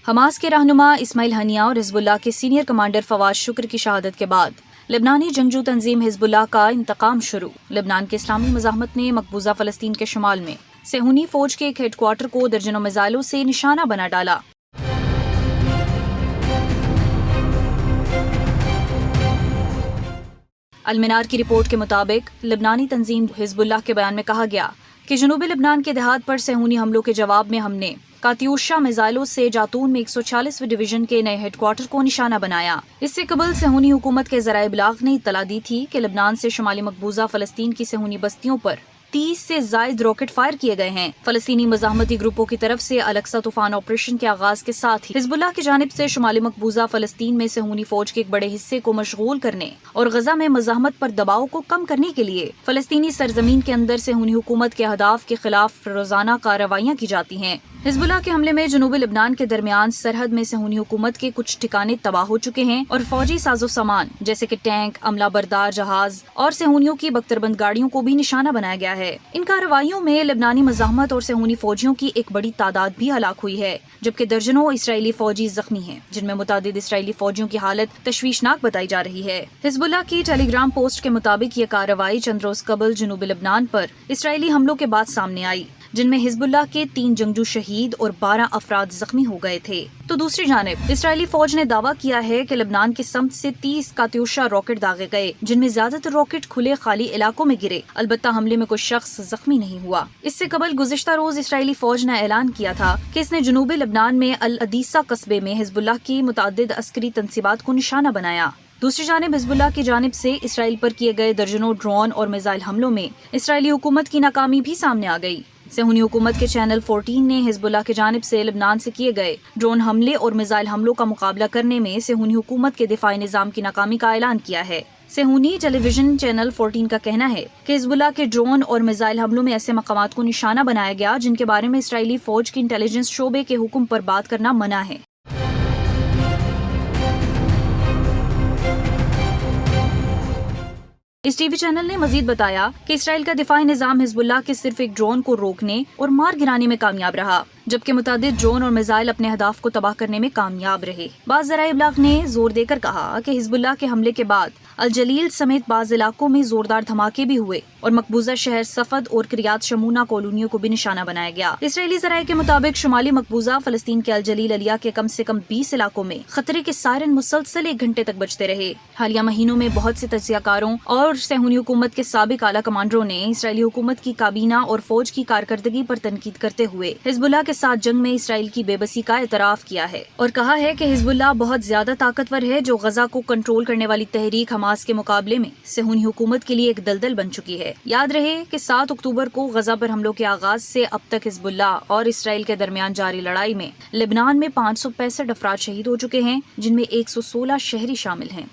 Hamas کے رہنما اسماعیل ہنیہ اور حزب اللہ کے سینئر کمانڈر فواز شکر کی شہادت کے بعد لبنانی جنگجو تنظیم حزب اللہ کا انتقام شروع۔ لبنان کے اسلامی مزاحمت نے مقبوضہ فلسطین کے شمال میں صہیونی فوج کے ایک ہیڈ کوارٹر کو درجنوں میزائلوں سے نشانہ بنا ڈالا۔ المنار کی رپورٹ کے مطابق لبنانی تنظیم حزب اللہ کے بیان میں کہا گیا کہ جنوبی لبنان کے دیہات پر صہیونی حملوں کے جواب میں ہم نے کاتیوشا میزائلوں سے جاتون میں 146ویں ڈویژن کے نئے ہیڈ کوارٹر کو نشانہ بنایا۔ اس سے قبل صہیونی حکومت کے ذرائع ابلاغ نے اطلاع دی تھی کہ لبنان سے شمالی مقبوضہ فلسطین کی صہیونی بستیوں پر 30 سے زائد راکٹ فائر کیے گئے ہیں۔ فلسطینی مزاحمتی گروپوں کی طرف سے الاقصی طوفان آپریشن کے آغاز کے ساتھ ہی حزب اللہ کی جانب سے شمالی مقبوضہ فلسطین میں صہیونی فوج کے ایک بڑے حصے کو مشغول کرنے اور غزہ میں مزاحمت پر دباؤ کو کم کرنے کے لیے فلسطینی سرزمین کے اندر صہیونی حکومت کے اہداف کے خلاف روزانہ کارروائیاں کی جاتی ہیں۔ حزب اللہ کے حملے میں جنوبی لبنان کے درمیان سرحد میں صہیونی حکومت کے کچھ ٹھکانے تباہ ہو چکے ہیں اور فوجی ساز و سامان جیسے کہ ٹینک، عملہ بردار جہاز اور صہیونیوں کی بختربند گاڑیوں کو بھی نشانہ بنایا گیا ہے۔ ان کارروائیوں میں لبنانی مزاحمت اور صہیونی فوجیوں کی ایک بڑی تعداد بھی ہلاک ہوئی ہے، جبکہ درجنوں اسرائیلی فوجی زخمی ہیں، جن میں متعدد اسرائیلی فوجیوں کی حالت تشویشناک بتائی جا رہی ہے۔ حزب اللہ کی ٹیلی گرام پوسٹ کے مطابق یہ کارروائی چند روز قبل جنوبی لبنان پر اسرائیلی حملوں کے بعد سامنے آئی، جن میں حزب اللہ کے 3 جنگجو شہید اور 12 افراد زخمی ہو گئے تھے۔ تو دوسری جانب اسرائیلی فوج نے دعویٰ کیا ہے کہ لبنان کی سمت سے 30 کاتیوشا راکٹ داغے گئے، جن میں زیادہ تر راکٹ کھلے خالی علاقوں میں گرے، البتہ حملے میں کوئی شخص زخمی نہیں ہوا۔ اس سے قبل گزشتہ روز اسرائیلی فوج نے اعلان کیا تھا کہ اس نے جنوبی لبنان میں العدیسہ قصبے میں حزب اللہ کی متعدد عسکری تنصیبات کو نشانہ بنایا۔ دوسری جانب حزب اللہ کی جانب سے اسرائیل پر کیے گئے درجنوں ڈرون اور میزائل حملوں میں اسرائیلی حکومت کی ناکامی بھی سامنے آ گئی۔ صہیونی حکومت کے چینل 14 نے حزب اللہ کی جانب سے لبنان سے کیے گئے ڈرون حملے اور میزائل حملوں کا مقابلہ کرنے میں صہیونی حکومت کے دفاعی نظام کی ناکامی کا اعلان کیا ہے۔ صہیونی ٹیلی ویژن چینل 14 کا کہنا ہے کہ حزب اللہ کے ڈرون اور میزائل حملوں میں ایسے مقامات کو نشانہ بنایا گیا جن کے بارے میں اسرائیلی فوج کی انٹیلیجنس شعبے کے حکم پر بات کرنا منع ہے۔ اس ٹی وی چینل نے مزید بتایا کہ اسرائیل کا دفاعی نظام حزب اللہ کے صرف ایک ڈرون کو روکنے اور مار گرانے میں کامیاب رہا، جبکہ متعدد ڈرون اور میزائل اپنے اہداف کو تباہ کرنے میں کامیاب رہے۔ بعض ذرائع ابلاغ نے زور دے کر کہا کہ حزب اللہ کے حملے کے بعد الجلیل سمیت بعض علاقوں میں زوردار دھماکے بھی ہوئے اور مقبوضہ شہر صفد اور کریات شمونہ کالونیوں کو بھی نشانہ بنایا گیا۔ اسرائیلی ذرائع کے مطابق شمالی مقبوضہ فلسطین کے الجلیل علیہ کے کم سے کم 20 علاقوں میں خطرے کے سائرن مسلسل 1 گھنٹے تک بجتے رہے۔ حالیہ مہینوں میں بہت سے تجزیہ کاروں اور صہیونی حکومت کے سابق اعلیٰ کمانڈروں نے اسرائیلی حکومت کی کابینہ اور فوج کی کارکردگی پر تنقید کرتے ہوئے حزب اللہ کے ساتھ جنگ میں اسرائیل کی بے بسی کا اعتراف کیا ہے اور کہا ہے کہ حزب اللہ بہت زیادہ طاقتور ہے، جو غزہ کو کنٹرول کرنے والی تحریک حماس کے مقابلے میں صہیونی حکومت کے لیے ایک دلدل بن چکی ہے۔ یاد رہے کہ 7 اکتوبر کو غزہ پر حملوں کے آغاز سے اب تک حزب اللہ اور اسرائیل کے درمیان جاری لڑائی میں لبنان میں 565 افراد شہید ہو چکے ہیں، جن میں 116 شہری شامل ہیں۔